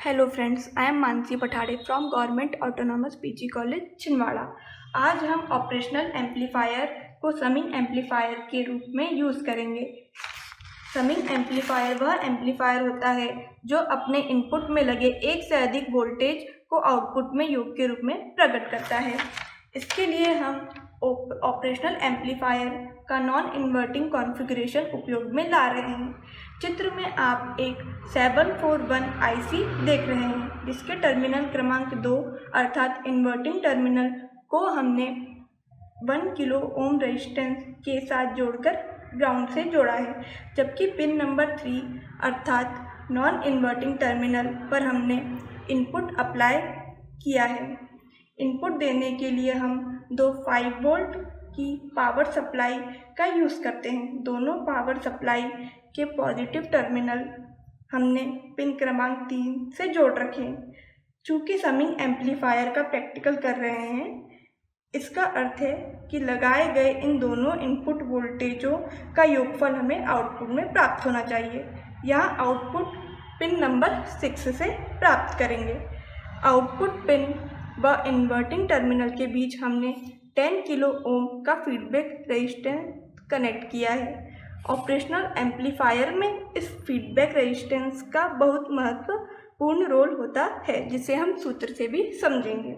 Hello friends, I am Mansi Pathade from government autonomous PG college Chhindwara. आज हम operational amplifier को summing amplifier के रूप में यूज़ करेंगे। समिंग एम्पलीफायर वह एम्पलीफायर होता है जो अपने इनपुट में लगे एक से अधिक वोल्टेज को आउटपुट में योग के रूप में प्रकट करता है। इसके लिए हम ऑपरेशनल एम्पलीफायर का नॉन इन्वर्टिंग कॉन्फ़िगरेशन उपयोग में ला रहे हैं। चित्र में आप एक 741 IC देख रहे हैं, जिसके टर्मिनल क्रमांक 2 अर्थात इन्वर्टिंग टर्मिनल को हमने 1 किलो ओम रेजिस्टेंस के साथ जोड़कर ग्राउंड से जोड़ा है, जबकि पिन नंबर 3 अर्थात नॉन इन्वर्टिंग टर्मिनल पर हमने इनपुट अप्लाई किया है। इनपुट देने के लिए हम दो 5 वोल्ट की पावर सप्लाई का यूज़ करते हैं। दोनों पावर सप्लाई के पॉजिटिव टर्मिनल हमने पिन क्रमांक 3 से जोड़ रखे हैं। चूँकि समिंग एम्पलीफायर का प्रैक्टिकल कर रहे हैं, इसका अर्थ है कि लगाए गए इन दोनों इनपुट वोल्टेजों का योगफल हमें आउटपुट में प्राप्त होना चाहिए। यहाँ आउटपुट पिन नंबर 6 से प्राप्त करेंगे। आउटपुट पिन व इन्वर्टिंग टर्मिनल के बीच हमने 10 किलो ओम का फीडबैक रेजिस्टेंस कनेक्ट किया है। ऑपरेशनल एम्पलीफायर में इस फीडबैक रेजिस्टेंस का बहुत महत्वपूर्ण रोल होता है, जिसे हम सूत्र से भी समझेंगे।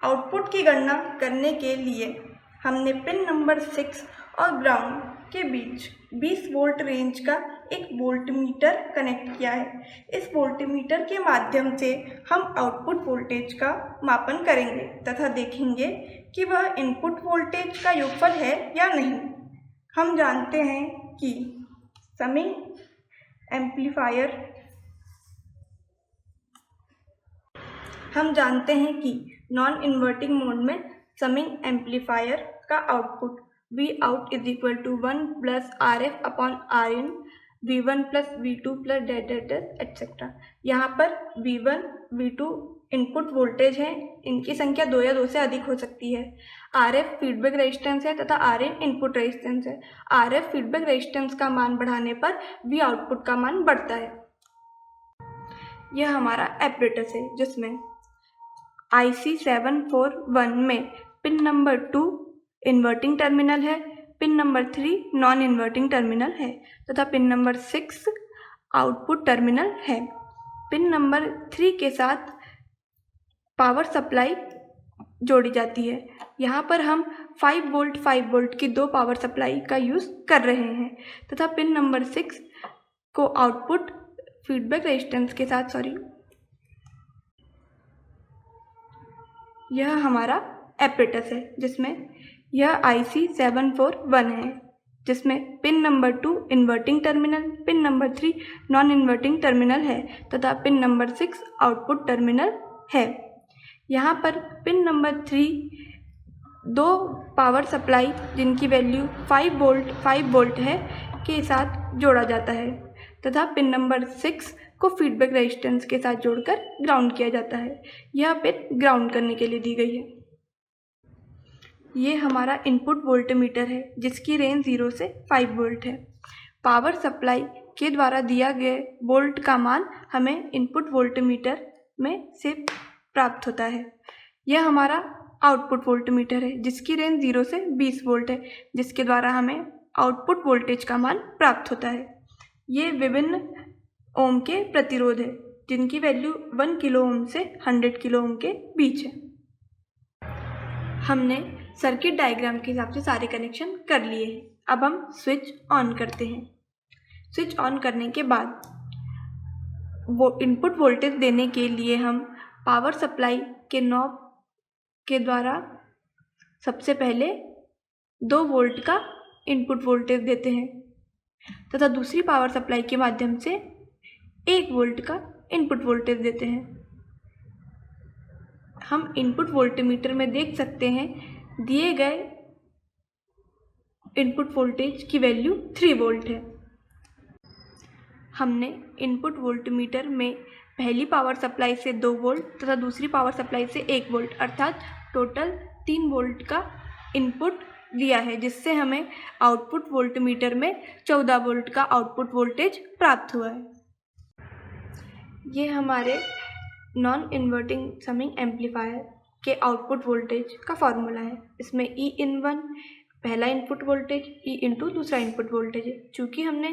आउटपुट की गणना करने के लिए हमने पिन नंबर 6 और ग्राउंड के बीच 20 वोल्ट रेंज का एक वोल्टमीटर कनेक्ट किया है। इस वोल्टमीटर के माध्यम से हम आउटपुट वोल्टेज का मापन करेंगे तथा देखेंगे कि वह इनपुट वोल्टेज का योगफल है या नहीं। हम जानते हैं कि summing amplifier non inverting mode में समिंग एम्पलीफायर का output Vout is equal to 1 plus RF upon Rin, V1 plus V2 plus etcetera. यहाँ पर V1 V2 इनपुट वोल्टेज है, इनकी संख्या 2 या 2 से अधिक हो सकती है। RF फीडबैक रेजिस्टेंस है तथा Rin इनपुट रेजिस्टेंस है। RF फीडबैक रेजिस्टेंस का मान बढ़ाने पर V आउटपुट का मान बढ़ता है। यह हमारा एपरेटस है, जिसमें IC 741 में पिन नंबर 2 इन्वर्टिंग टर्मिनल है, pin number 3 non inverting terminal है तथा पिन नंबर 6 आउटपुट टर्मिनल है। पिन नंबर 3 के साथ पावर सप्लाई जोड़ी जाती है। यहाँ पर हम 5 वोल्ट की दो पावर सप्लाई का यूज़ कर रहे हैं तथा पिन नंबर 6 को आउटपुट फीडबैक रेजिस्टेंस के साथ यह हमारा एपरेटस है, जिसमें यह IC 741 है, जिसमें pin number 2 inverting terminal, pin number 3 non inverting terminal है तथा पिन नंबर 6 आउटपुट टर्मिनल है। यहाँ पर पिन नंबर 3 दो पावर सप्लाई जिनकी वैल्यू 5 वोल्ट है के साथ जोड़ा जाता है तथा पिन नंबर 6 को फीडबैक रेजिस्टेंस के साथ जोड़कर ग्राउंड किया जाता है। यह पिन ग्राउंड करने के लिए दी गई है। ये हमारा इनपुट वोल्टमीटर है, जिसकी रेंज 0 से 5 वोल्ट है। पावर सप्लाई के द्वारा दिया गया वोल्ट का मान हमें इनपुट वोल्टमीटर में से प्राप्त होता है। यह हमारा आउटपुट वोल्टमीटर है, जिसकी रेंज 0 से 20 वोल्ट है, जिसके द्वारा हमें आउटपुट वोल्टेज का मान प्राप्त होता है। ये विभिन्न ओम के प्रतिरोध है, जिनकी वैल्यू 1 किलो ओम से 100 किलो ओम के बीच है। हमने सर्किट डायग्राम के हिसाब से सारे कनेक्शन कर लिए हैं। अब हम स्विच ऑन करते हैं। स्विच ऑन करने के बाद वो इनपुट वोल्टेज देने के लिए हम पावर सप्लाई के नॉब के द्वारा सबसे पहले 2 वोल्ट का इनपुट वोल्टेज देते हैं तथा दूसरी पावर सप्लाई के माध्यम से 1 वोल्ट का इनपुट वोल्टेज देते हैं। हम इनपुट वोल्टमीटर में देख सकते हैं दिए गए इनपुट वोल्टेज की वैल्यू 3 वोल्ट है। हमने इनपुट वोल्टमीटर में पहली पावर सप्लाई से 2 वोल्ट तथा दूसरी पावर सप्लाई से 1 वोल्ट अर्थात टोटल 3 वोल्ट का इनपुट दिया है, जिससे हमें आउटपुट वोल्टमीटर में 14 वोल्ट का आउटपुट वोल्टेज प्राप्त हुआ है। ये हमारे नॉन इन्वर्टिंग समिंग एम्पलीफायर के आउटपुट वोल्टेज का फॉर्मूला है। इसमें E(in1) पहला इनपुट वोल्टेज, E(in2) दूसरा इनपुट वोल्टेज है। चूँकि हमने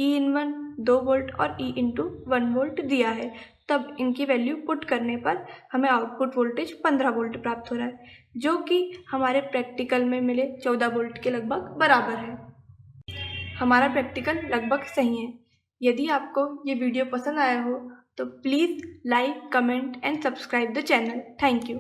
E(in1) 2 वोल्ट और E(in2) 1 वोल्ट दिया है, तब इनकी वैल्यू पुट करने पर हमें आउटपुट वोल्टेज 15 वोल्ट प्राप्त हो रहा है, जो कि हमारे प्रैक्टिकल में मिले 14 वोल्ट के लगभग बराबर है। हमारा प्रैक्टिकल लगभग सही है। यदि आपको ये वीडियो पसंद आया हो तो please like, comment and subscribe the channel. Thank you.